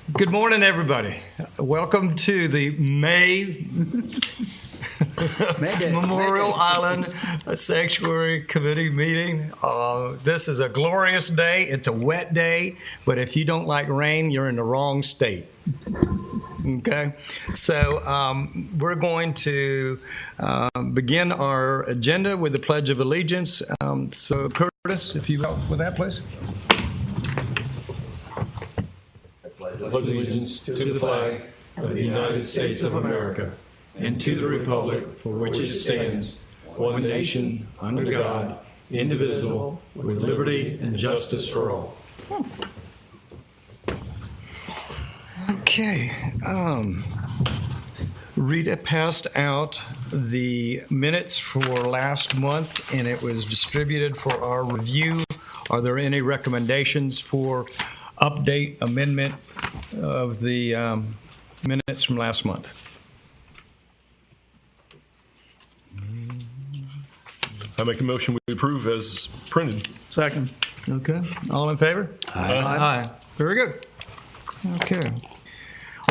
Good morning, everybody. Welcome to the May Memorial Island Sanctuary Committee meeting. This is a glorious day. It's a wet day, but if you don't like rain, you're in the wrong state. Okay, so we're going to begin our agenda with the Pledge of Allegiance. So, Curtis, if you help with that, please. I pledge allegiance to the flag of the United States of America and to the republic for which it stands, one nation, under God, indivisible, with liberty and justice for all. Okay. Rita passed out the minutes for last month, and it was distributed for our review. Are there any recommendations for update, amendment of the minutes from last month? I make a motion we approve as printed. Second. Okay. All in favor? Aye. Aye. Very good. Okay.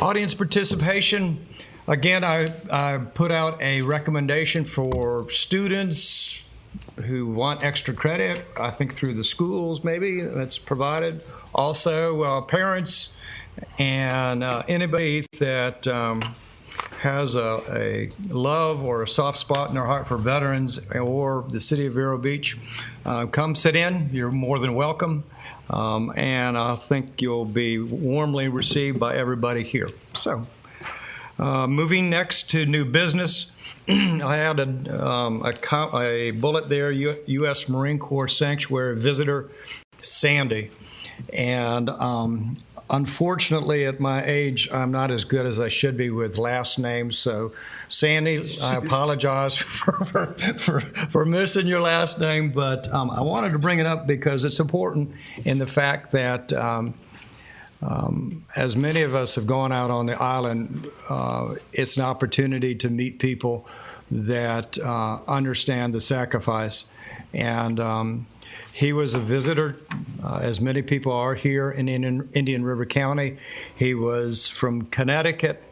Audience participation. Again, I put out a recommendation for students who want extra credit, I think through the schools maybe, that's provided. Also, parents and anybody that has a love or a soft spot in their heart for veterans or the city of Vero Beach, come sit in. You're more than welcome. And I think you'll be warmly received by everybody here. So, moving next to new business, I had a bullet there, U.S. Marine Corps Sanctuary Visitor, Sandy. And unfortunately, at my age, I'm not as good as I should be with last names. So, Sandy, I apologize for missing your last name, but I wanted to bring it up because it's important in the fact that as many of us have gone out on the island, it's an opportunity to meet people that understand the sacrifice. And he was a visitor, as many people are here in Indian River County. He was from Connecticut,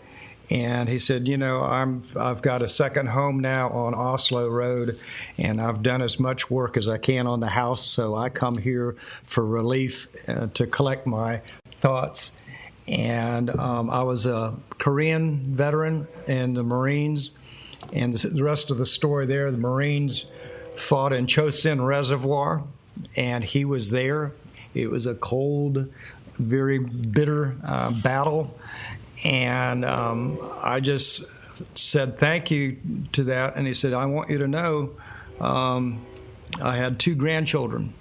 and he said, I've got a second home now on Oslo Road, and I've done as much work as I can on the house, so I come here for relief to collect my thoughts. And I was a Korean veteran in the Marines, and the rest of the story there, the Marines fought in Chosin Reservoir, and he was there. It was a cold, very bitter battle, and I just said thank you to that, and he said, I want you to know I had two grandchildren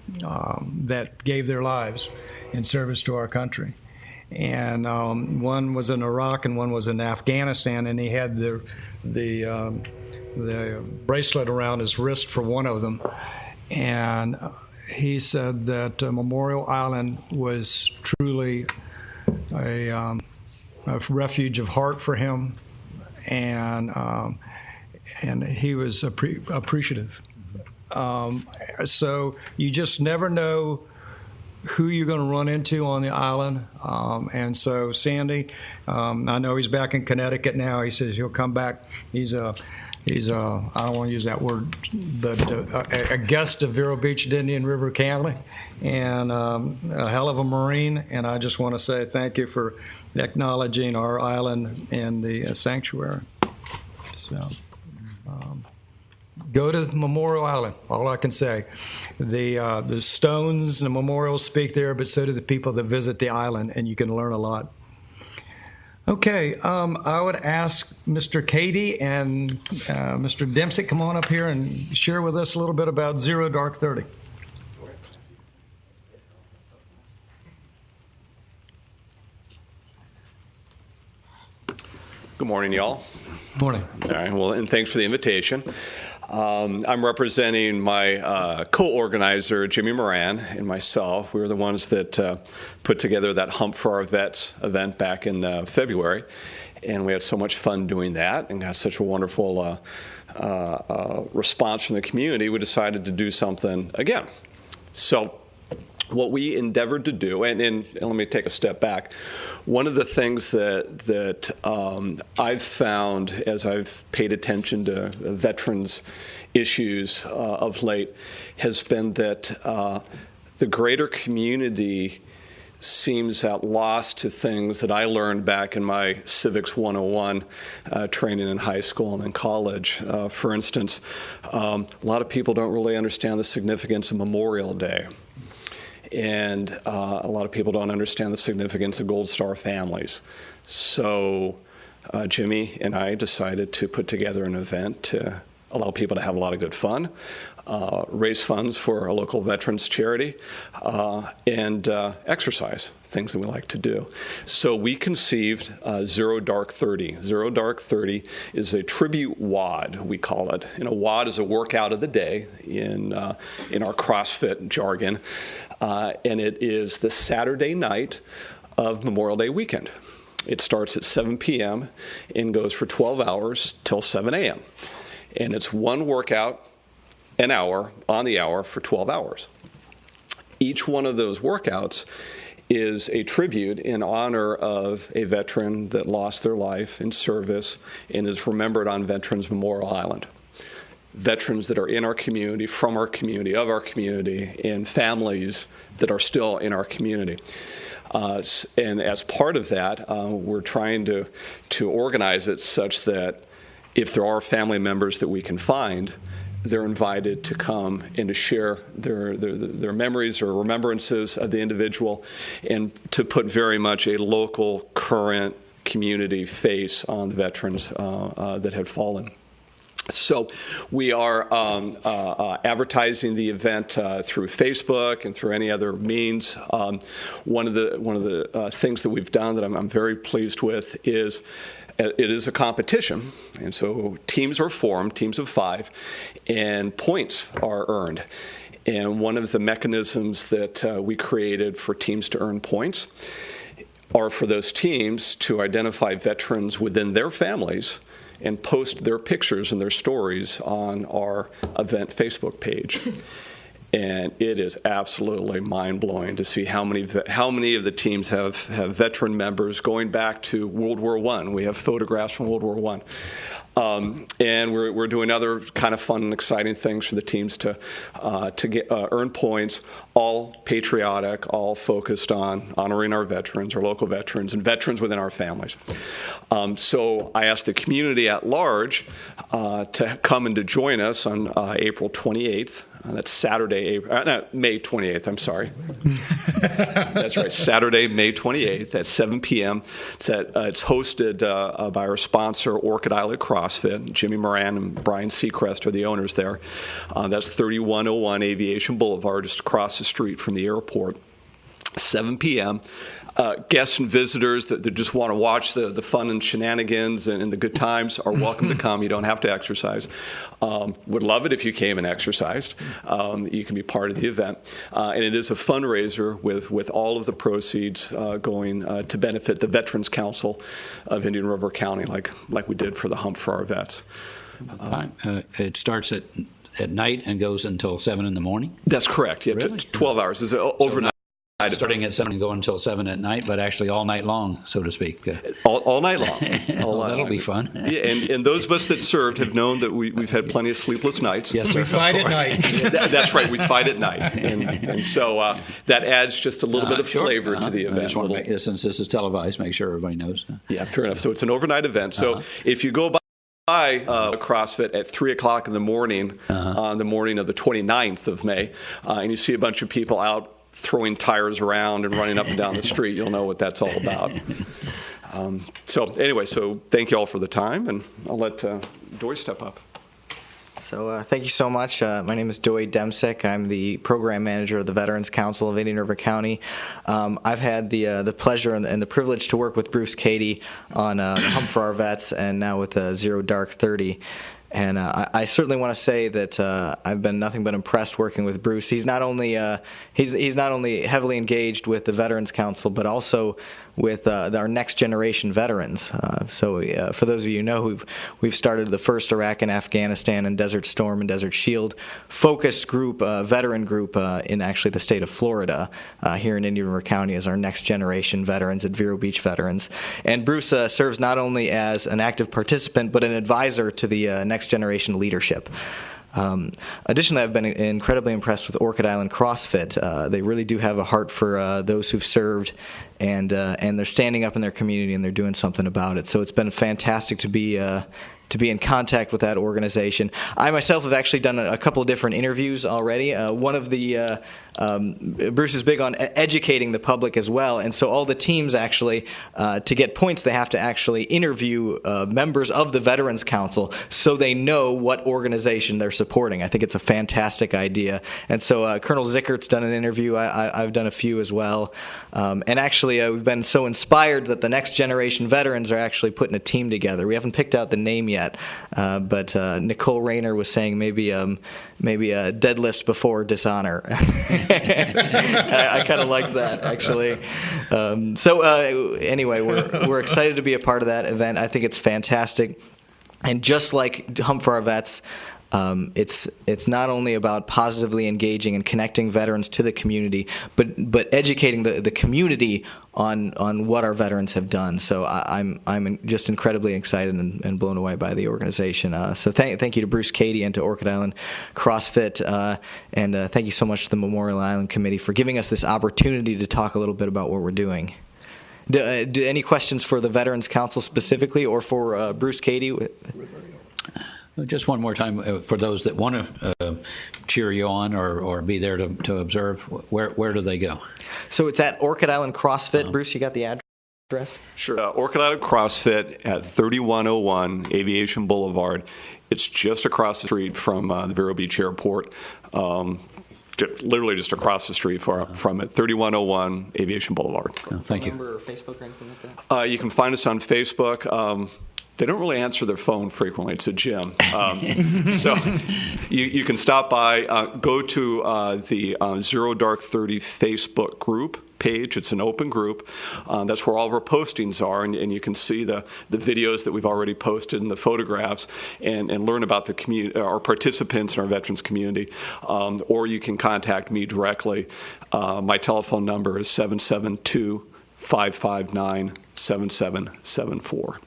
that gave their lives in service to our country. And one was in Iraq and one was in Afghanistan, and he had the bracelet around his wrist for one of them. And he said that Memorial Island was truly a refuge of heart for him, and he was appreciative. So you just never know who you're going to run into on the island. And so Sandy, I know he's back in Connecticut now. He says he'll come back. He's I don't want to use that word, but a guest of Vero Beach and Indian River County, and a hell of a Marine. And I just want to say thank you for acknowledging our island and the sanctuary. So go to Memorial Island, all I can say. The stones and the memorials speak there, but so do the people that visit the island, and you can learn a lot. Okay, I would ask Mr. Cady and Mr. Dempsey come on up here and share with us a little bit about Zero Dark 30. Good morning, y'all. Morning. All right, well, and thanks for the invitation. I'm representing my co-organizer, Jimmy Moran, and myself. We were the ones that put together that Hump for Our Vets event back in February, and we had so much fun doing that and got such a wonderful response from the community. We decided to do something again. So what we endeavored to do, and let me take a step back. One of the things that I've found as I've paid attention to veterans issues of late has been that the greater community seems at loss to things that I learned back in my Civics 101 training in high school and in college. For instance, a lot of people don't really understand the significance of Memorial Day. And a lot of people don't understand the significance of Gold Star families. So Jimmy and I decided to put together an event to allow people to have a lot of good fun, raise funds for a local veterans charity, and exercise, things that we like to do. So we conceived Zero Dark 30. Zero Dark 30 is a tribute WOD, we call it. And a WOD is a workout of the day in our CrossFit jargon. And it is the Saturday night of Memorial Day weekend. It starts at 7 p.m. and goes for 12 hours till 7 a.m. And it's one workout an hour on the hour for 12 hours. Each one of those workouts is a tribute in honor of a veteran that lost their life in service and is remembered on Veterans Memorial Island. Veterans that are in our community, from our community, of our community, and families that are still in our community. And as part of that, we're trying to organize it such that if there are family members that we can find, they're invited to come and to share their memories or remembrances of the individual, and to put very much a local, current community face on the veterans that had fallen. So we are advertising the event through Facebook and through any other means. One of the things that we've done that I'm very pleased with is it is a competition, and so teams are formed, teams of 5, and points are earned. And one of the mechanisms that we created for teams to earn points are for those teams to identify veterans within their families and post their pictures and their stories on our event Facebook page. And it is absolutely mind-blowing to see how many of the teams have veteran members going back to World War I. We have photographs from World War I. And we're doing other kind of fun and exciting things for the teams to get earn points, all patriotic, all focused on honoring our veterans, our local veterans, and veterans within our families. So I asked the community at large to come and to join us on April 28th. That's Saturday, May 28th, I'm sorry. That's right, Saturday, May 28th at 7 p.m. It's hosted by our sponsor, Orchid Island CrossFit. Jimmy Moran and Brian Seacrest are the owners there. That's 3101 Aviation Boulevard, just across the street from the airport. 7 p.m. Guests and visitors that just want to watch the fun and shenanigans and the good times are welcome to come. You don't have to exercise. Would love it if you came and exercised. You can be part of the event. And it is a fundraiser with all of the proceeds going to benefit the Veterans Council of Indian River County, like we did for the Hump for Our Vets. It starts at night and goes until 7 in the morning? That's correct. Yeah, really? 12 hours. It's overnight. Starting at 7 and going until 7 at night, but actually all night long, so to speak. All night long. That'll be fun. Yeah, and those of us that served have known that we've had plenty of sleepless nights. Yes, sir. We fight at night. That's right, we fight at night. And so that adds just a little bit of flavor to the event. I just want to make, since this is televised, make sure everybody knows. Yeah, fair enough. So it's an overnight event. So if you go by CrossFit at 3 o'clock in the morning on the morning of the 29th of May, and you see a bunch of people out throwing tires around and running up and down the street, you'll know what that's all about. So thank you all for the time, and I'll let Doy step up. So thank you so much. My name is Doy Demsick. I'm the program manager of the Veterans Council of Indian River County. I've had the pleasure and the privilege to work with Bruce Cady on Hump for Our Vets, and now with Zero Dark 30. And I certainly want to say that I've been nothing but impressed working with Bruce. He's not only heavily engaged with the Veterans Council, but also with our next generation veterans. So for those of you who know, we've started the first Iraq and Afghanistan and Desert Storm and Desert Shield focused group, veteran group in actually the state of Florida, here in Indian River County, as our next generation veterans at Vero Beach Veterans. And Bruce serves not only as an active participant, but an advisor to the next generation leadership. Additionally, I've been incredibly impressed with Orchid Island CrossFit. They really do have a heart for those who've served, and they're standing up in their community and they're doing something about it. So it's been fantastic to be in contact with that organization. I myself have actually done a couple of different interviews already. One of the Bruce is big on educating the public as well, and so all the teams actually, to get points, they have to actually interview members of the Veterans Council so they know what organization they're supporting. I think it's a fantastic idea. And so Colonel Zickert's done an interview. I've done a few as well. And actually, we've been so inspired that the next generation veterans are actually putting a team together. We haven't picked out the name yet, but Nicole Rayner was saying maybe deadlifts before dishonor. I kind of like that, actually. Anyway, we're excited to be a part of that event. I think it's fantastic. And just like Hump for Our Vets, it's not only about positively engaging and connecting veterans to the community, but educating the community on what our veterans have done. So I'm just incredibly excited and blown away by the organization. So thank you to Bruce Cady and to Orchid Island CrossFit, and thank you so much to the Memorial Island Committee for giving us this opportunity to talk a little bit about what we're doing. Do any questions for the Veterans Council specifically, or for Bruce Cady? Just one more time, for those that want to cheer you on or be there to observe, where do they go? So it's at Orchid Island CrossFit. Bruce, you got the address? Sure. Orchid Island CrossFit at 3101 Aviation Boulevard. It's just across the street from the Vero Beach Airport. Literally just across the street from it, 3101 Aviation Boulevard. Oh, thank you. Number or Facebook or anything like that? You can find us on Facebook. They don't really answer their phone frequently. It's a gym. So you can stop by, go to the Zero Dark 30 Facebook group page. It's an open group. That's where all of our postings are, and you can see the videos that we've already posted and the photographs, and learn about the community, our participants in our veterans community. Or you can contact me directly. My telephone number is 772-559-7774.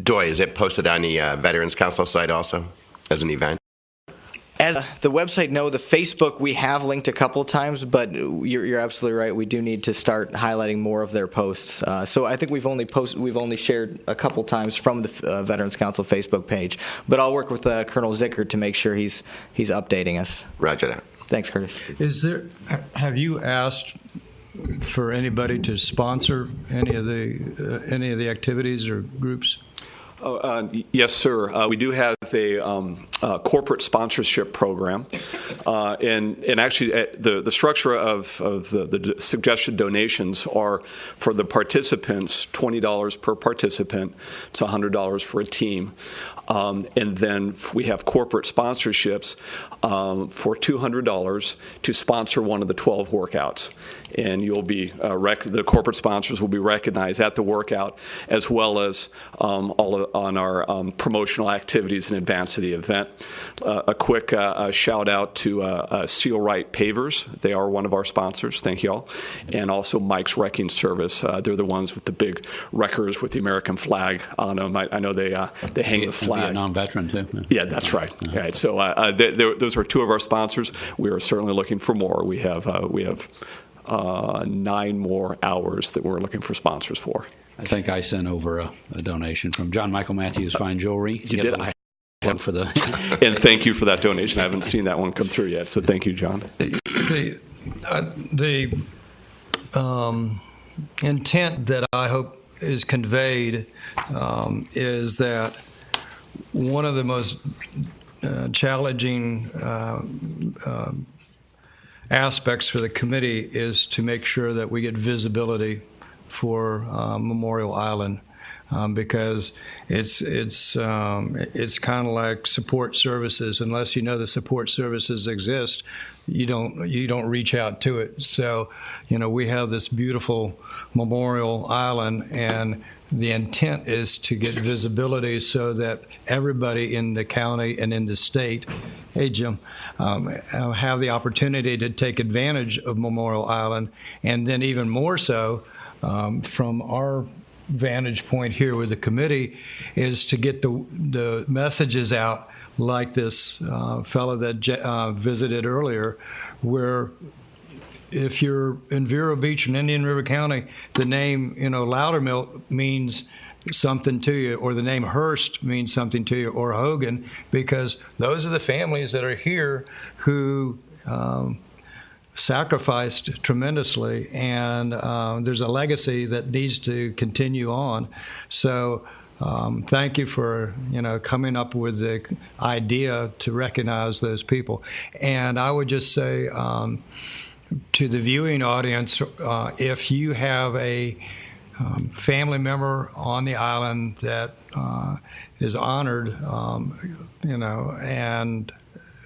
Doy, is it posted on the Veterans Council site also as an event? As the website, no. The Facebook we have linked a couple of times, but you're absolutely right. We do need to start highlighting more of their posts. So I think we've only shared a couple times from the Veterans Council Facebook page. But I'll work with Colonel Zickert to make sure he's updating us. Roger that. Thanks, Curtis. Have you asked for anybody to sponsor any of the activities or groups? Yes, sir. We do have a corporate sponsorship program, and actually the structure of the suggested donations are for the participants $20 per participant. It's $100 for a team, and then we have corporate sponsorships for $200 to sponsor one of the 12 workouts, and you'll be the corporate sponsors will be recognized at the workout, as well as on our promotional activities in advance of the event. A quick shout out to Seal Right Pavers. They are one of our sponsors. Thank you all. And also Mike's Wrecking Service. They're the ones with the big wreckers with the American flag on them. I know they hang the flag. Vietnam veteran too. Yeah, that's right. All right. So those are two of our sponsors. We are certainly looking for more. We have 9 more hours that we're looking for sponsors for. I think I sent over a donation from John Michael Matthews Fine Jewelry. You did. I have for the and thank you for that donation. I haven't seen that one come through yet, so thank you, John. The intent that I hope is conveyed is that one of the most challenging aspects for the committee is to make sure that we get visibility for Memorial Island. because it's kind of like support services. Unless you know the support services exist, you don't reach out to it. So, we have this beautiful memorial island, and the intent is to get visibility so that everybody in the county and in the state, hey Jim, have the opportunity to take advantage of Memorial Island, and then even more so from our vantage point here with the committee is to get the messages out like this fellow that visited earlier, where if you're in Vero Beach in Indian River County, the name, Loudermilk means something to you, or the name Hearst means something to you, or Hogan, because those are the families that are here who sacrificed tremendously, and there's a legacy that needs to continue on. So thank you for coming up with the idea to recognize those people. And I would just say to the viewing audience, if you have a family member on the island that is honored, and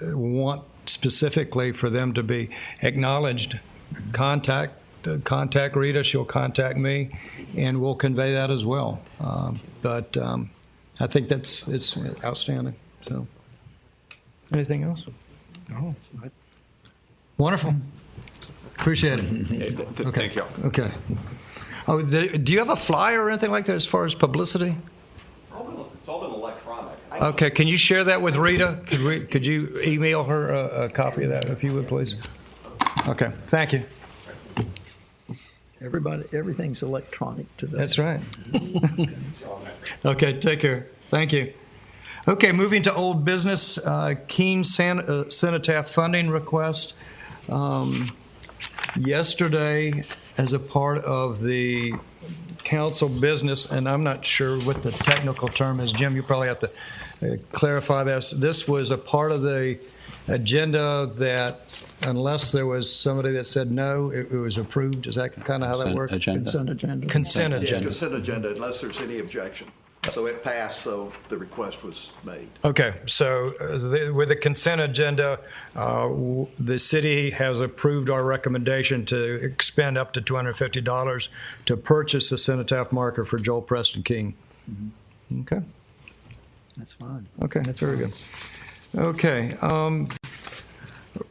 want specifically for them to be acknowledged, contact Rita. She'll contact me, and we'll convey that as well. But I think it's outstanding. So, anything else? No. Wonderful. Appreciate it. Okay. Thank you. Okay. Oh, do you have a flyer or anything like that as far as publicity? It's all been electronic. Okay, can you share that with Rita? Could you email her a copy of that, if you would, please? Okay, thank you. Everything's electronic today. That's right. Okay, take care. Thank you. Okay, moving to old business, Keene Cenotaph funding request. Yesterday, as a part of the council business, and I'm not sure what the technical term is. Jim, you probably have to clarify this. This was a part of the agenda that, unless there was somebody that said no, it was approved. Is that kind of how that works? Consent agenda. Consent Yeah, agenda. consent agenda, unless there's any objection. So it passed, so the request was made. Okay, so with the consent agenda, the city has approved our recommendation to expend up to $250 to purchase the cenotaph marker for Joel Preston King. Mm-hmm. Okay. That's fine. Okay, that's very good. Okay.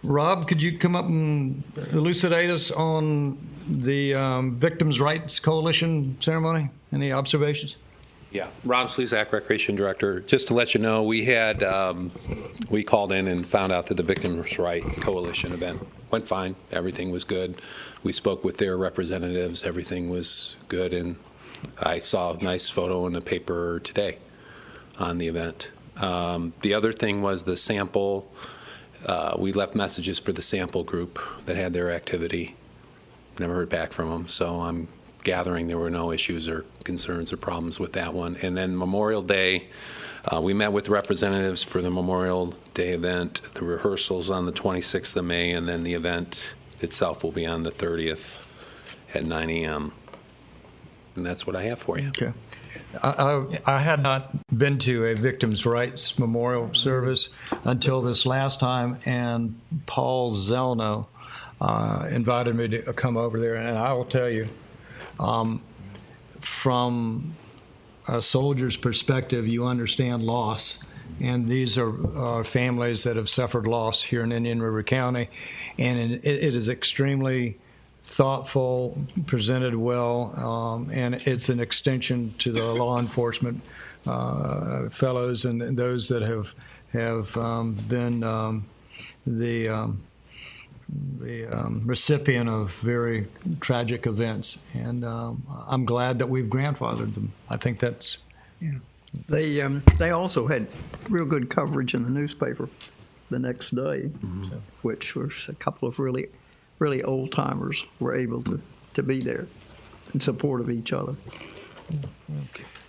Rob, could you come up and elucidate us on the Victims' Rights Coalition ceremony? Any observations? Yeah, Rob Slezak, Recreation Director. Just to let you know, we had we called in and found out that the Victims' Rights Coalition event went fine. Everything was good. We spoke with their representatives. Everything was good, and I saw a nice photo in the paper today on the event. The other thing was the sample. We left messages for the sample group that had their activity. Never heard back from them, so I'm gathering there were no issues or concerns or problems with that one. And then Memorial Day, we met with representatives for the Memorial Day event. The rehearsals on the 26th of May, and then the event itself will be on the 30th at 9 a.m. And that's what I have for you. Okay. I had not been to a Victims' Rights Memorial service until this last time, and Paul Zelno invited me to come over there, and I will tell you, from a soldier's perspective, you understand loss, and these are families that have suffered loss here in Indian River County, and it is extremely thoughtful, presented well, and it's an extension to the law enforcement fellows and those that have been the recipient of very tragic events, and I'm glad that we've grandfathered them. I think that's. Yeah. They also had real good coverage in the newspaper the next day, which was a couple of really old timers were able to be there in support of each other.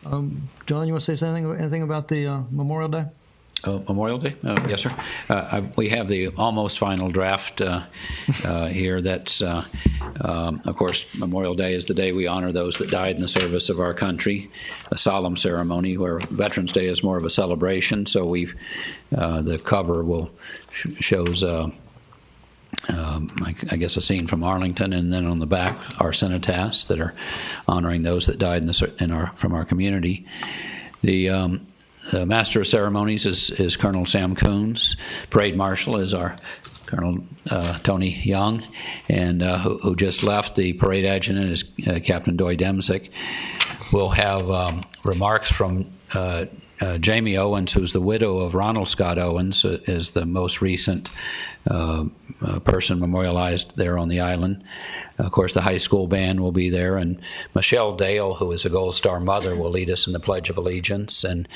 John, you want to say anything about the Memorial Day? Memorial Day? Yes, sir. We have the almost final draft here. That's, of course, Memorial Day is the day we honor those that died in the service of our country, a solemn ceremony, where Veterans Day is more of a celebration. So the cover shows, I guess, a scene from Arlington, and then on the back are cenotaphs that are honoring those that died from our community. The Master of Ceremonies is Colonel Sam Coons. Parade Marshal is our Colonel Tony Young, and who just left. The Parade Adjutant is Captain Doy Demsick. We'll have remarks from Jamie Owens, who's the widow of Ronald Scott Owens, is the most recent person memorialized there on the island. Of course, the high school band will be there, and Michelle Dale, who is a Gold Star mother, will lead us in the Pledge of Allegiance, and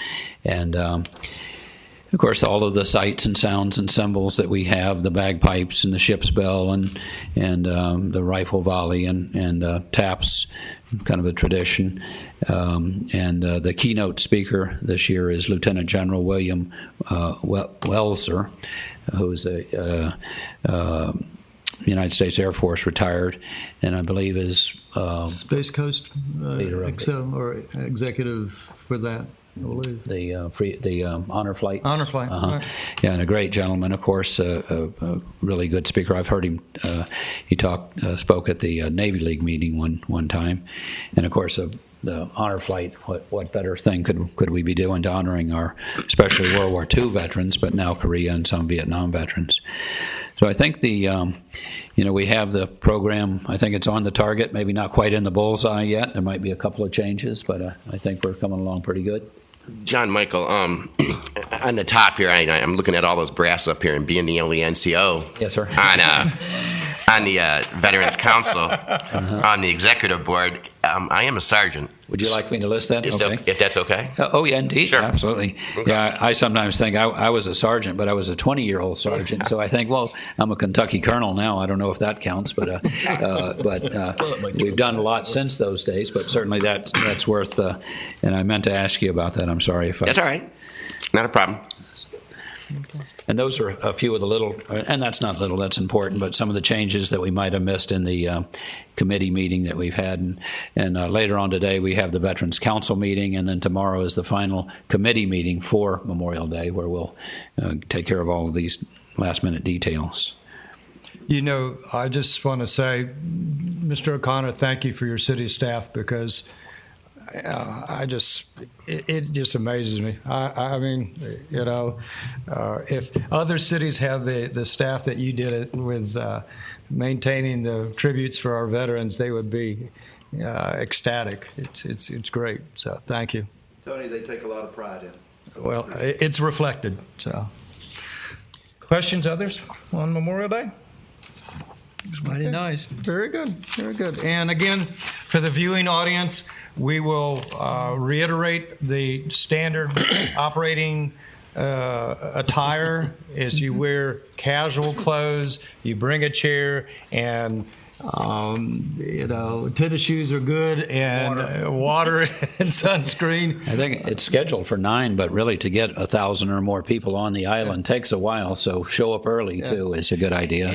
of course, all of the sights and sounds and symbols that we have, the bagpipes and the ship's bell and the rifle volley and taps, kind of a tradition. And the keynote speaker this year is Lieutenant General William Welser, who's a United States Air Force retired, and I believe is Space Coast leader of executive for that. I believe. The honor flights. Honor flight. Right. Yeah, and a great gentleman, of course, a really good speaker. I've heard him. He spoke at the Navy League meeting one time, and of course the honor flight. What better thing could we be doing to honoring our, especially World War II veterans, but now Korea and some Vietnam veterans. So I think we have the program. I think it's on the target. Maybe not quite in the bullseye yet. There might be a couple of changes, but I think we're coming along pretty good. John Michael, on the top here, I'm looking at all those brass up here, and being the only NCO yes, sir. on the Veterans Council, on the executive board, I am a sergeant. Would you like me to list that? Okay. If that's okay. Oh, yeah, indeed. Sure. Absolutely. Okay. Yeah, I sometimes think I was a sergeant, but I was a 20-year-old sergeant. So I think, well, I'm a Kentucky colonel now. I don't know if that counts, but we've done a lot since those days. But certainly that's worth. And I meant to ask you about that. I'm sorry if That's all right. Not a problem. And those are a few of the little, and that's not little, that's important, but some of the changes that we might have missed in the committee meeting that we've had. And later on today, we have the Veterans Council meeting, and then tomorrow is the final committee meeting for Memorial Day, where we'll take care of all of these last-minute details. I just want to say, Mr. O'Connor, thank you for your city staff, because it just amazes me. I mean, if other cities have the staff that you did it with, maintaining the tributes for our veterans, they would be ecstatic. It's great. So thank you. Tony, they take a lot of pride in it. So well, it's reflected. So, questions, others on Memorial Day? It's mighty nice. Very good, very good. And again, for the viewing audience, we will reiterate the standard operating attire is you wear casual clothes, you bring a chair, and tennis shoes are good, and water and sunscreen. I think it's scheduled for 9, but really to get 1,000 or more people on the island takes a while. So show up early too is a good idea.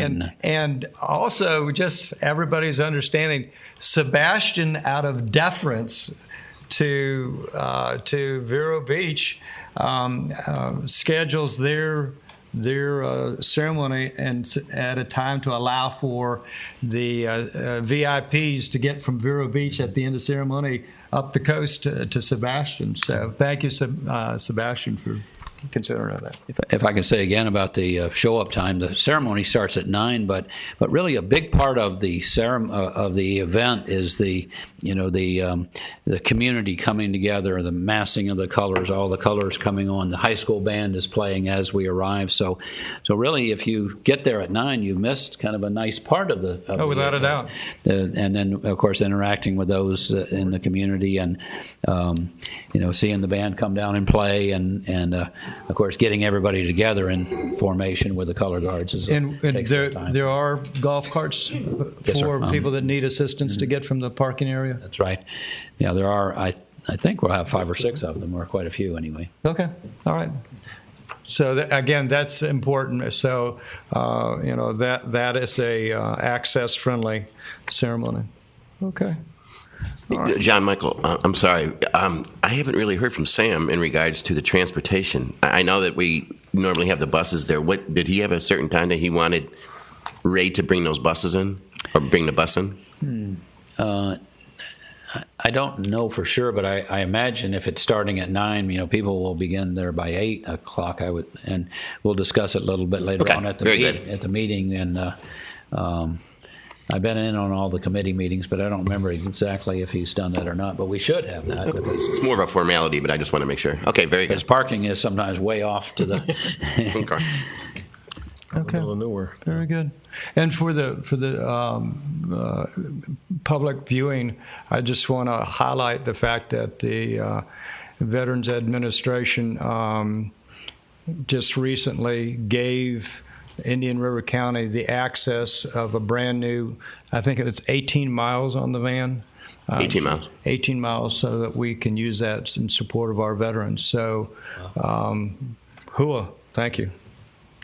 And also, just everybody's understanding, Sebastian, out of deference to Vero Beach, schedules their ceremony and at a time to allow for the VIPs to get from Vero Beach at the end of ceremony up the coast to Sebastian. So thank you, Sebastian, for considering that. If I can say again about the show-up time, the ceremony starts at 9, but really a big part of the event is the community coming together, the massing of the colors, all the colors coming on. The high school band is playing as we arrive. So really, if you get there at 9, you missed kind of a nice part of the. Without a doubt. And then, of course, interacting with those in the community, and seeing the band come down and play, and of course, getting everybody together in formation with the color guards takes time. There are golf carts for people that need assistance to get from the parking area. That's right. Yeah, there are. I think we'll have 5 or 6 of them, or quite a few anyway. Okay. All right. So again, that's important. So that is a access friendly ceremony. Okay. All right. John Michael, I'm sorry. I haven't really heard from Sam in regards to the transportation. I know that we normally have the buses there. What did he have a certain time that he wanted Ray to bring those buses in, or bring the bus in? I don't know for sure, but I imagine if it's starting at 9, people will begin there by 8 o'clock. And we'll discuss it a little bit later on at the meeting. And I've been in on all the committee meetings, but I don't remember exactly if he's done that or not. But we should have that because it's more of a formality. But I just want to make sure. Okay, very good. Because parking is sometimes way off to the. Okay. Middle of nowhere. Very good. And for the public viewing, I just want to highlight the fact that the Veterans Administration just recently gave Indian River County the access of a brand new, I think it's 18 miles on the van. 18 miles. 18 miles, so that we can use that in support of our veterans. So, hua, thank you.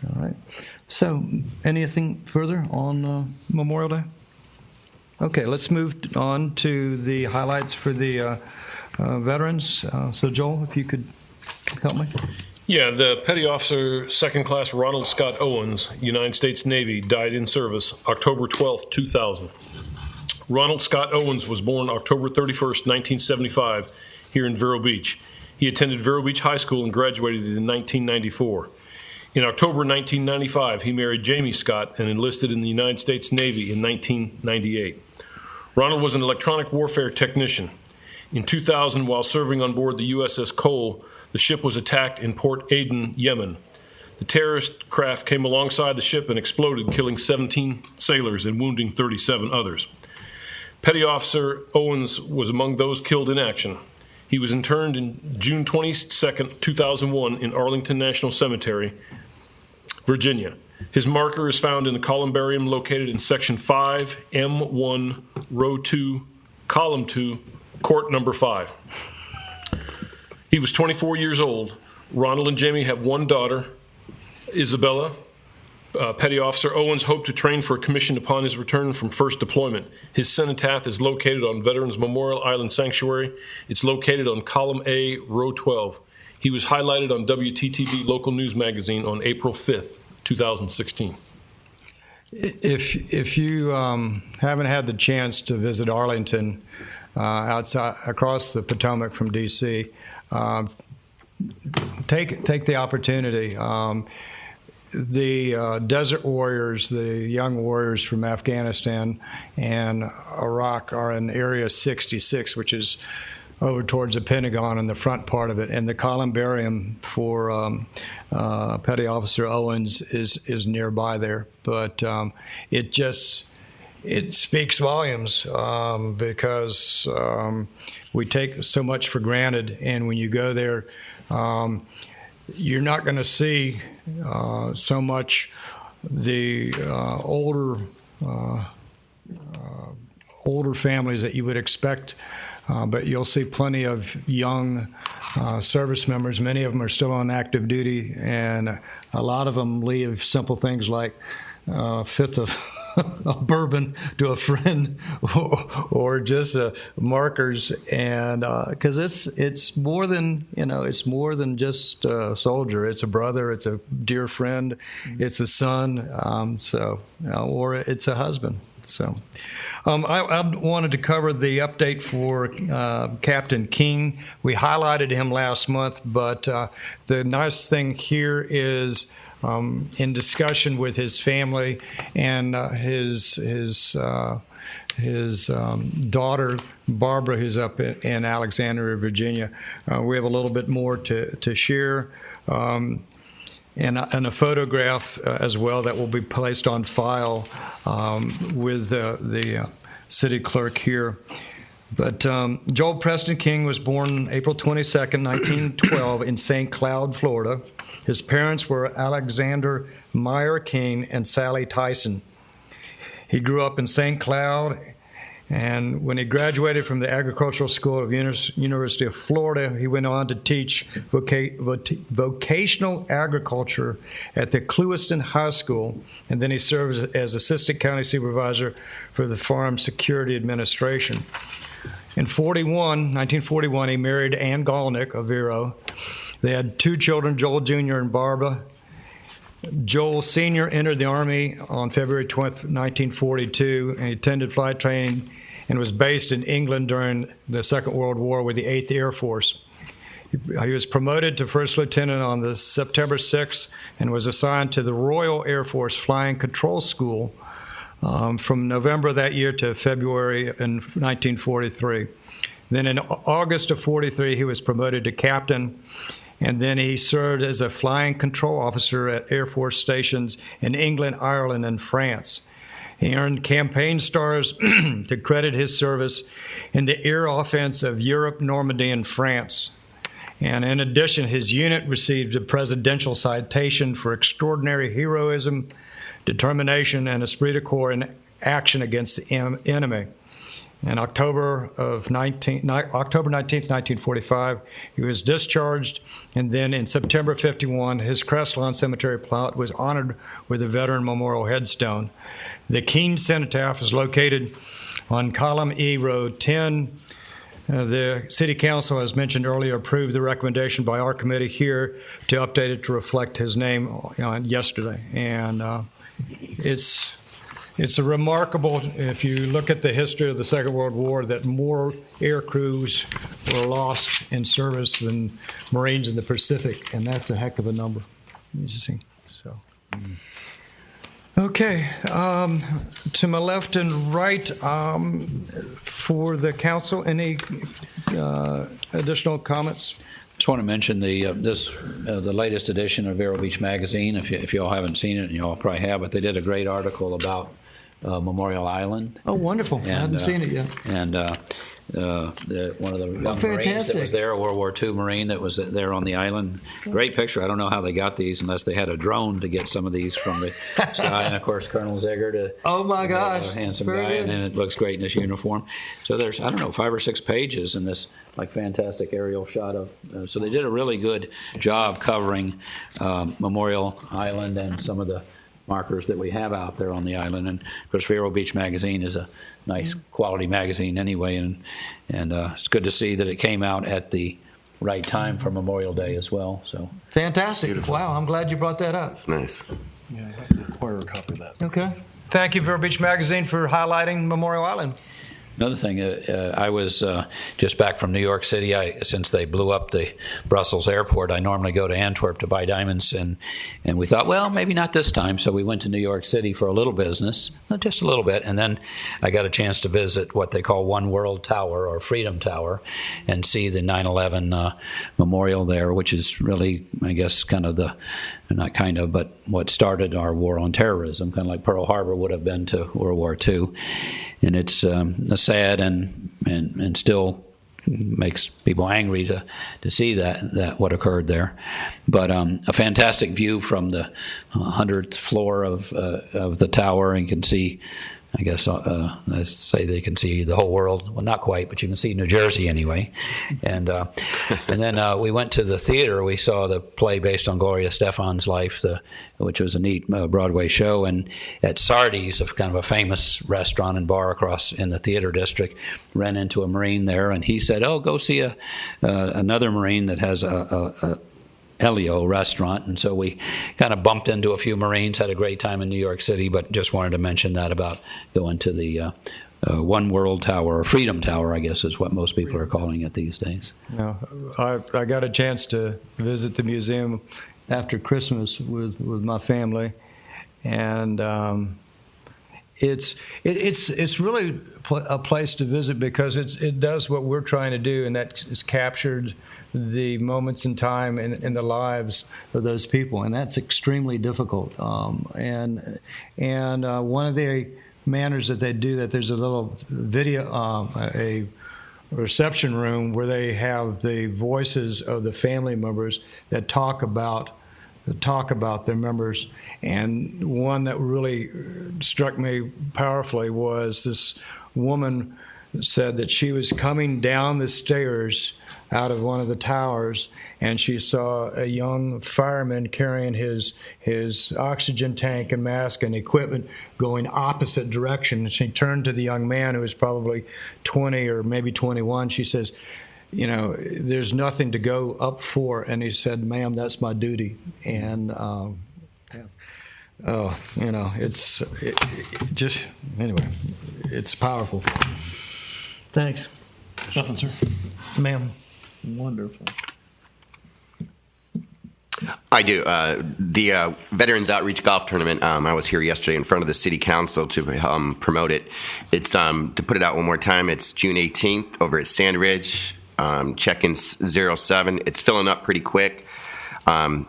All right. So, anything further on Memorial Day? Okay, let's move on to the highlights for the veterans. So, Joel, if you could help me. Yeah, the Petty Officer Second Class Ronald Scott Owens, United States Navy, died in service October 12, 2000. Ronald Scott Owens was born October 31st, 1975, here in Vero Beach. He attended Vero Beach High School and graduated in 1994. In October 1995, he married Jamie Scott and enlisted in the United States Navy in 1998. Ronald was an electronic warfare technician. In 2000, while serving on board the USS Cole, the ship was attacked in Port Aden, Yemen. The terrorist craft came alongside the ship and exploded, killing 17 sailors and wounding 37 others. Petty Officer Owens was among those killed in action. He was interred in June 22, 2001 in Arlington National Cemetery, Virginia. His marker is found in the columbarium located in Section 5, M1, Row 2, Column 2, Court Number 5. He was 24 years old. Ronald and Jamie have one daughter, Isabella. Petty Officer Owens hoped to train for a commission upon his return from first deployment. His cenotaph is located on Veterans Memorial Island Sanctuary. It's located on Column A, Row 12. He was highlighted on WTTV Local News Magazine on April 5th, 2016. If you haven't had the chance to visit Arlington, outside across the Potomac from D.C., take the opportunity. The Desert Warriors, the young warriors from Afghanistan and Iraq, are in Area 66, which is over towards the Pentagon in the front part of it, and the columbarium for Petty Officer Owens is nearby there. But it speaks volumes because we take so much for granted, and when you go there, you're not going to see so much the older families that you would expect, but you'll see plenty of young service members. Many of them are still on active duty, and a lot of them leave simple things like a fifth of a bourbon to a friend, or just markers, and because it's more than just a soldier. It's a brother, it's a dear friend, it's a son, or it's a husband. So, I wanted to cover the update for Captain King. We highlighted him last month, but the nice thing here is, in discussion with his family and his daughter Barbara, who's up in Alexandria, Virginia, we have a little bit more to share, and a photograph as well that will be placed on file with the city clerk here. But Joel Preston King was born April 22nd, 1912 in St. Cloud, Florida. His parents were Alexander Meyer King and Sally Tyson. He grew up in St. Cloud And when he graduated from the Agricultural School of University of Florida, he went on to teach vocational agriculture at the Clewiston High School, and then he served as assistant county supervisor for the Farm Security Administration. In 1941, he married Ann Galnick of Vero. They had 2 children, Joel Jr. and Barbara. Joel Sr. entered the Army on February 20th, 1942, and he attended flight training and was based in England during the Second World War with the 8th Air Force. He was promoted to first lieutenant on the September 6th and was assigned to the Royal Air Force Flying Control School from November of that year to February in 1943. Then in August of 43, he was promoted to captain, and then he served as a flying control officer at Air Force stations in England, Ireland, and France. He earned campaign stars to credit his service in the air offense of Europe, Normandy, and France. And in addition, his unit received a presidential citation for extraordinary heroism, determination, and esprit de corps in action against the enemy. In October 19th, 1945, he was discharged, and then in September 51, his Crestlawn Cemetery plot was honored with a Veteran Memorial Headstone. The Keene Cenotaph is located on Column E, Road 10. The City Council, as mentioned earlier, approved the recommendation by our committee here to update it to reflect his name yesterday. And it's a remarkable, if you look at the history of the Second World War, that more air crews were lost in service than Marines in the Pacific, and that's a heck of a number. You see, so. Okay, to my left and right, for the council, any additional comments? Just want to mention the latest edition of Vero Beach Magazine. If you all haven't seen it, and you all probably have, but they did a great article about Memorial Island. Oh, wonderful! I haven't seen it yet. And one of the young Marines that was there, a World War II Marine that was there on the island. Great picture. I don't know how they got these unless they had a drone to get some of these from the sky. And of course, Colonel Zeger, oh my gosh, a handsome guy, and it looks great in his uniform. So there's, I don't know, 5 or 6 pages in this like fantastic aerial shot of. So they did a really good job covering Memorial Island and some of the markers that we have out there on the island. And of course, Vero Beach Magazine is a nice quality magazine anyway, and it's good to see that it came out at the right time for Memorial Day as well. So fantastic! Beautiful. Wow, I'm glad you brought that up. It's nice. Yeah, I have to acquire a copy of that. Okay. Thank you, Vero Beach Magazine, for highlighting Memorial Island. Another thing, I was just back from New York City. Since they blew up the Brussels airport, I normally go to Antwerp to buy diamonds, and we thought, well, maybe not this time. So we went to New York City for a little business, just a little bit, and then I got a chance to visit what they call One World Tower or Freedom Tower and see the 9/11 memorial there, which is really, I guess, kind of but what started our war on terrorism, kind of like Pearl Harbor would have been to World War II. And it's sad and still makes people angry to see that what occurred there. But a fantastic view from the 100th floor of the tower, and you can see, I guess, let's say they can see the whole world. Well, not quite, but you can see New Jersey anyway. And then we went to the theater. We saw the play based on Gloria Stefan's life, which was a neat Broadway show. And at Sardi's, kind of a famous restaurant and bar across in the theater district, ran into a Marine there, and he said, "Oh, go see another Marine that has a Elio restaurant." And so we kind of bumped into a few Marines, had a great time in New York City, but just wanted to mention that about going to the One World Tower, or Freedom Tower, I guess is what most people are calling it these days. No, I got a chance to visit the museum after Christmas with my family, and it's really a place to visit because it does what we're trying to do, and that is captured the moments in time in the lives of those people, and that's extremely difficult. And one of the manners that they do that, there's a little video, a reception room where they have the voices of the family members that talk about their members. And one that really struck me powerfully was this woman said that she was coming down the stairs out of one of the towers, and she saw a young fireman carrying his oxygen tank and mask and equipment going opposite direction. And she turned to the young man, who was probably 20 or maybe 21. She says, "You know, there's nothing to go up for." And he said, "Ma'am, that's my duty." And you know, it just, anyway, it's powerful. Thanks. Nothing, sir. Ma'am. Wonderful. I do. The Veterans Outreach Golf Tournament, I was here yesterday in front of the City Council to promote it. It's, to put it out one more time, it's June 18th over at Sandridge. Check-in 07. It's filling up pretty quick.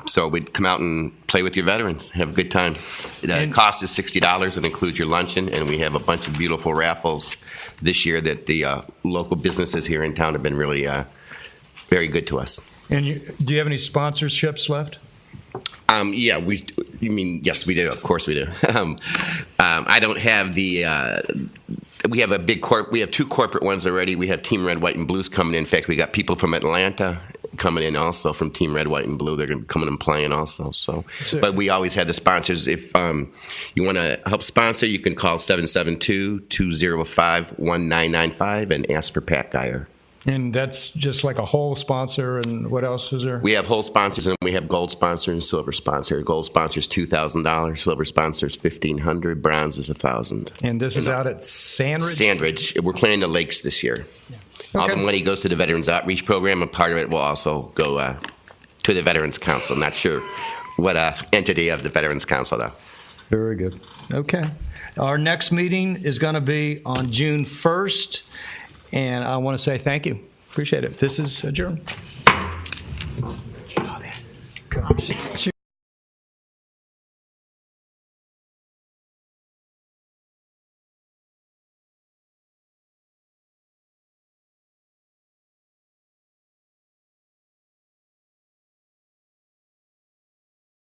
So we'd come out and play with your veterans, have a good time. The cost is $60. It includes your luncheon, and we have a bunch of beautiful raffles this year that the local businesses here in town have been really very good to us. And do you have any sponsorships left? Yeah, yes, we do. Of course we do. I don't have the. We have we have two corporate ones already. We have Team Red, White, and Blues coming in. In fact, we got people from Atlanta coming in also from Team Red, White, and Blue. They're going to be coming and playing also. So, but we always have the sponsors. If you want to help sponsor, you can call 772-205-1995 and ask for Pat Geyer. And that's just like a whole sponsor, and what else is there? We have whole sponsors, and we have gold sponsor and silver sponsor. Gold sponsor is $2,000, silver sponsor is $1,500, bronze is $1,000. And this is out at Sandridge? Sandridge. We're playing the lakes this year. Yeah. Okay. All the money goes to the Veterans Outreach Program, and part of it will also go to the Veterans Council. I'm not sure what entity of the Veterans Council, though. Very good. Okay. Our next meeting is going to be on June 1st. And I want to say thank you. Appreciate it. This is adjourned.